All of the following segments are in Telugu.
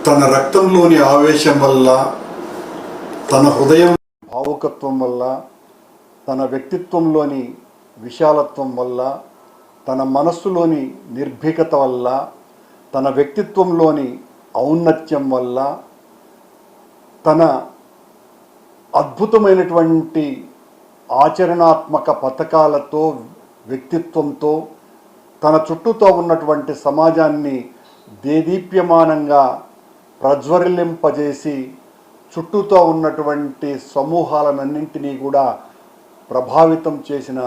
తన రక్తంలోని ఆవేశం వల్ల, తన హృదయం భావుకత్వం వల్ల, తన వ్యక్తిత్వంలోని విశాలత్వం వల్ల, తన మనస్సులోని నిర్భీకత వల్ల, తన వ్యక్తిత్వంలోని ఔన్నత్యం వల్ల, తన అద్భుతమైనటువంటి ఆచరణాత్మక పథకాలతో, వ్యక్తిత్వంతో తన చుట్టూతో ఉన్నటువంటి సమాజాన్ని దేదీప్యమానంగా ప్రజ్వరిల్లింపజేసి చుట్టూతో ఉన్నటువంటి సమూహాలన్నింటినీ కూడా ప్రభావితం చేసిన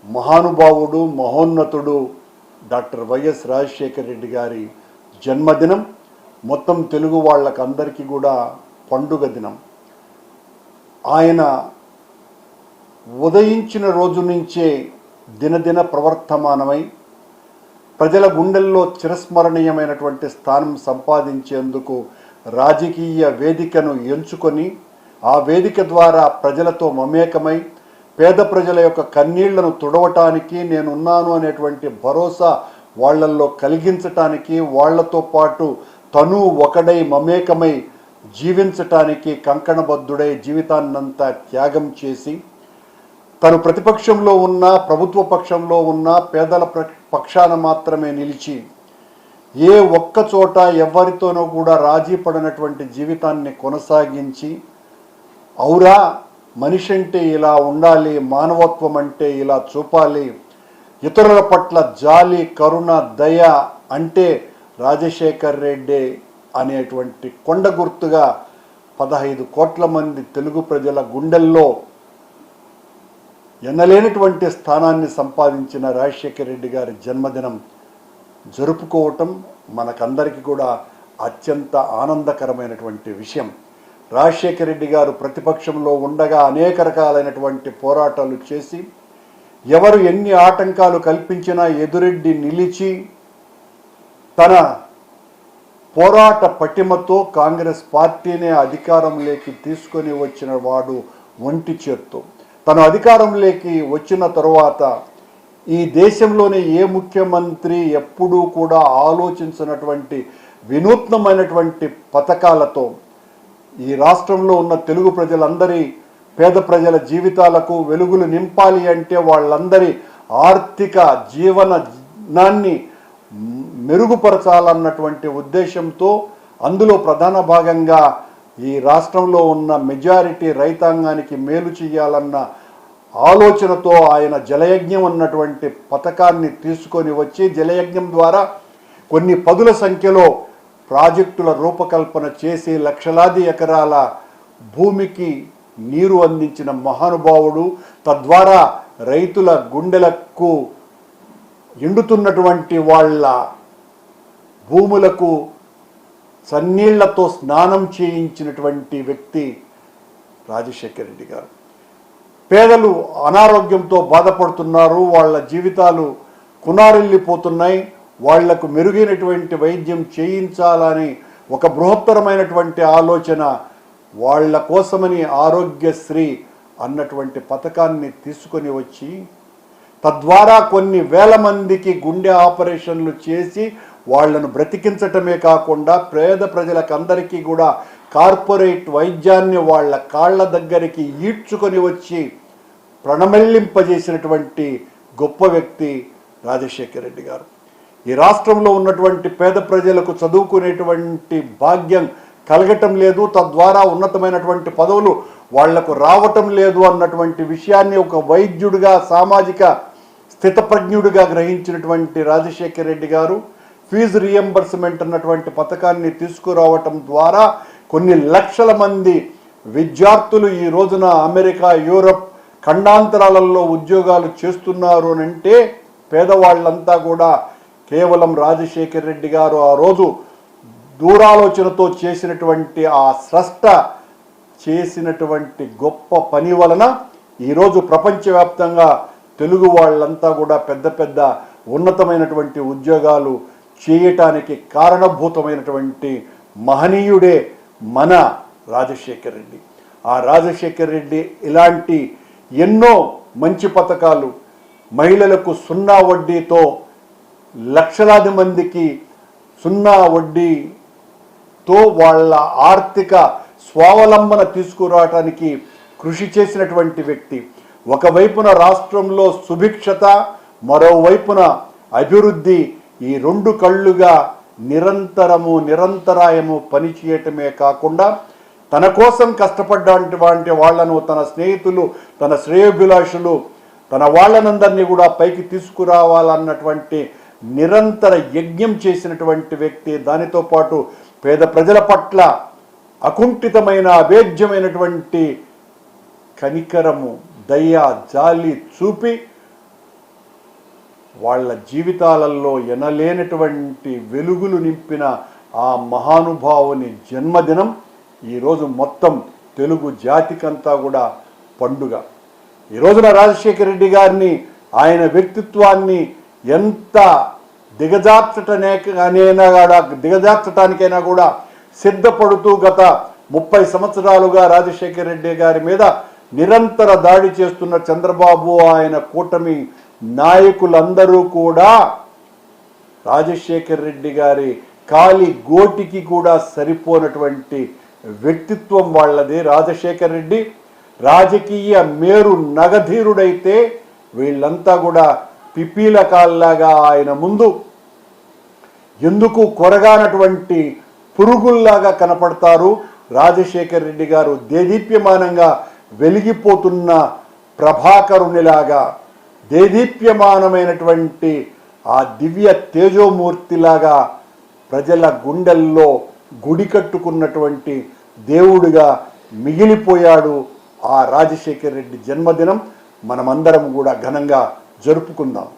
మహానుభావుడు, మహోన్నతుడు డాక్టర్ వైఎస్ రాజశేఖర రెడ్డి గారి జన్మదినం మొత్తం తెలుగు వాళ్ళకందరికీ కూడా పండుగ దినం. ఆయన ఉదయించిన రోజు నుంచే దినదిన ప్రవర్తమానమై ప్రజల గుండెల్లో చిరస్మరణీయమైనటువంటి స్థానం సంపాదించేందుకు రాజకీయ వేదికను ఎంచుకొని ఆ వేదిక ద్వారా ప్రజలతో మమేకమై పేద ప్రజల యొక్క కన్నీళ్లను తుడవటానికి నేనున్నాను అనేటువంటి భరోసా వాళ్ళల్లో కలిగించటానికి, వాళ్లతో పాటు తను ఒకడై మమేకమై జీవించటానికి కంకణబద్ధుడై జీవితాన్నంతా త్యాగం చేసి తను ప్రతిపక్షంలో ఉన్న, ప్రభుత్వ పక్షంలో ఉన్న పేదల పక్షాన మాత్రమే నిలిచి ఏ ఒక్క చోట ఎవరితోనూ కూడా రాజీ పడినటువంటి జీవితాన్ని కొనసాగించి, ఔరా మనిషి అంటే ఇలా ఉండాలి, మానవత్వం అంటే ఇలా చూపాలి, ఇతరుల పట్ల జాలి, కరుణ, దయ అంటే రాజశేఖర్ రెడ్డి అనేటువంటి కొండ గుర్తుగా 15 కోట్ల మంది తెలుగు ప్రజల గుండెల్లో ఎన్నలేనటువంటి స్థానాన్ని సంపాదించిన రాజశేఖర రెడ్డి గారి జన్మదినం జరుపుకోవటం మనకందరికీ కూడా అత్యంత ఆనందకరమైనటువంటి విషయం. రాజశేఖర రెడ్డి గారు ప్రతిపక్షంలో ఉండగా అనేక రకాలైనటువంటి పోరాటాలు చేసి ఎవరు ఎన్ని ఆటంకాలు కల్పించినా ఎదురెడ్డి నిలిచి తన పోరాట పటిమతో కాంగ్రెస్ పార్టీనే అధికారంలోకి తీసుకొని వచ్చిన వాడు ఒంటి చేత్తో. తను అధికారంలోకి వచ్చిన తరువాత ఈ దేశంలోనే ఏ ముఖ్యమంత్రి ఎప్పుడూ కూడా ఆలోచించినటువంటి వినూత్నమైనటువంటి పథకాలతో ఈ రాష్ట్రంలో ఉన్న తెలుగు ప్రజలందరి, పేద ప్రజల జీవితాలకు వెలుగులు నింపాలి అంటే వాళ్ళందరి ఆర్థిక జీవనాన్ని మెరుగుపరచాలన్నటువంటి ఉద్దేశంతో, అందులో ప్రధాన భాగంగా ఈ రాష్ట్రంలో ఉన్న మెజారిటీ రైతాంగానికి మేలు చేయాలన్న ఆలోచనతో ఆయన జలయజ్ఞం అన్నటువంటి పథకాన్ని తీసుకొని వచ్చి జలయజ్ఞం ద్వారా కొన్ని పదుల సంఖ్యలో ప్రాజెక్టుల రూపకల్పన చేసి లక్షలాది ఎకరాల భూమికి నీరు అందించిన మహానుభావుడు. తద్వారా రైతుల గుండెలకు ఎండుతున్నటువంటి వాళ్ళ భూములకు సన్నీళ్లతో స్నానం చేయించినటువంటి వ్యక్తి రాజశేఖర రెడ్డి గారు. పేదలు అనారోగ్యంతో బాధపడుతున్నారు, వాళ్ళ జీవితాలు కునారిల్లిపోతున్నాయి, వాళ్లకు మెరుగైనటువంటి వైద్యం చేయించాలని ఒక బృహత్తరమైనటువంటి ఆలోచన వాళ్ళ కోసమని ఆరోగ్యశ్రీ అన్నటువంటి పథకాన్ని తీసుకొని వచ్చి తద్వారా కొన్ని వేల మందికి గుండె ఆపరేషన్లు చేసి వాళ్లను బ్రతికించటమే కాకుండా పేద ప్రజలకు అందరికీ కూడా కార్పొరేట్ వైద్యాన్ని వాళ్ళ కాళ్ళ దగ్గరికి ఈడ్చుకొని వచ్చి ప్రణమల్లింపజేసినటువంటి గొప్ప వ్యక్తి రాజశేఖర రెడ్డి గారు. ఈ రాష్ట్రంలో ఉన్నటువంటి పేద ప్రజలకు చదువుకునేటువంటి భాగ్యం కలగటం లేదు, తద్వారా ఉన్నతమైనటువంటి పదవులు వాళ్లకు రావటం లేదు అన్నటువంటి విషయాన్ని ఒక వైద్యుడిగా, సామాజిక స్థితప్రజ్ఞుడిగా గ్రహించినటువంటి రాజశేఖర రెడ్డి గారు ఫీజు రియంబర్స్మెంట్ అన్నటువంటి పథకాన్ని తీసుకురావటం ద్వారా కొన్ని లక్షల మంది విద్యార్థులు ఈ రోజున అమెరికా, యూరప్ ఖండాంతరాలలో ఉద్యోగాలు చేస్తున్నారు అంటే పేదవాళ్ళంతా కూడా కేవలం రాజశేఖర రెడ్డి గారు ఆ రోజు దూరాలోచనతో చేసినటువంటి ఆ స్రష్ట చేసినటువంటి గొప్ప పని వలన ఈరోజు ప్రపంచవ్యాప్తంగా తెలుగు వాళ్ళంతా కూడా పెద్ద పెద్ద ఉన్నతమైనటువంటి ఉద్యోగాలు చేయటానికి కారణభూతమైనటువంటి మహనీయుడే మన రాజశేఖర రెడ్డి. ఆ రాజశేఖర రెడ్డి ఇలాంటి ఎన్నో మంచి పథకాలు, మహిళలకు 0 వడ్డీతో లక్షలాది మందికి 0 వడ్డీ తో వాళ్ళ ఆర్థిక స్వావలంబన తీసుకురావడానికి కృషి చేసినటువంటి వ్యక్తి. ఒకవైపున రాష్ట్రంలో సుభిక్షత, మరోవైపున అభివృద్ధి, ఈ రెండు కళ్ళుగా నిరంతరాయము పనిచేయటమే కాకుండా తన కోసం కష్టపడ్డటువంటి వాళ్లను, తన స్నేహితులు, తన శ్రేయోభిలాషులు, తన వాళ్ళనందరినీ కూడా పైకి తీసుకురావాలన్నటువంటి నిరంతర యజ్ఞం చేసినటువంటి వ్యక్తి. దానితో పాటు పేద ప్రజల పట్ల అకుంఠితమైన అభేద్యమైనటువంటి కనికరము, దయ, జాలి చూపి వాళ్ళ జీవితాలలో ఎనలేనటువంటి వెలుగులు నింపిన ఆ మహానుభావుని జన్మదినం ఈరోజు మొత్తం తెలుగు జాతికంతా కూడా పండుగ. ఈ రోజున రాజశేఖర రెడ్డి గారిని, ఆయన వ్యక్తిత్వాన్ని ఎంత దిగజార్చటానికైనా కూడా సిద్ధపడుతూ గత 30 సంవత్సరాలుగా రాజశేఖర రెడ్డి గారి మీద నిరంతర దాడి చేస్తున్న చంద్రబాబు, ఆయన కూటమి నాయకులందరూ కూడా రాజశేఖర రెడ్డి గారి కాలి గోటికి కూడా సరిపోనటువంటి వ్యక్తిత్వం వాళ్ళది. రాజశేఖర రెడ్డి రాజకీయ మేరు నగధీరుడైతే వీళ్ళంతా కూడా పిపీలకాల్లాగా ఆయన ముందు ఎందుకు కొరగానటువంటి పురుగుల్లాగా కనపడతారు. రాజశేఖర రెడ్డి గారు దేదీప్యమానంగా వెలిగిపోతున్న ప్రభాకరునిలాగా, దేదీప్యమానమైనటువంటి ఆ దివ్య తేజోమూర్తిలాగా ప్రజల గుండెల్లో గుడి కట్టుకున్నటువంటి దేవుడిగా మిగిలిపోయాడు. ఆ రాజశేఖర రెడ్డి జన్మదినం మనమందరం కూడా ఘనంగా జరుపుకుందాం.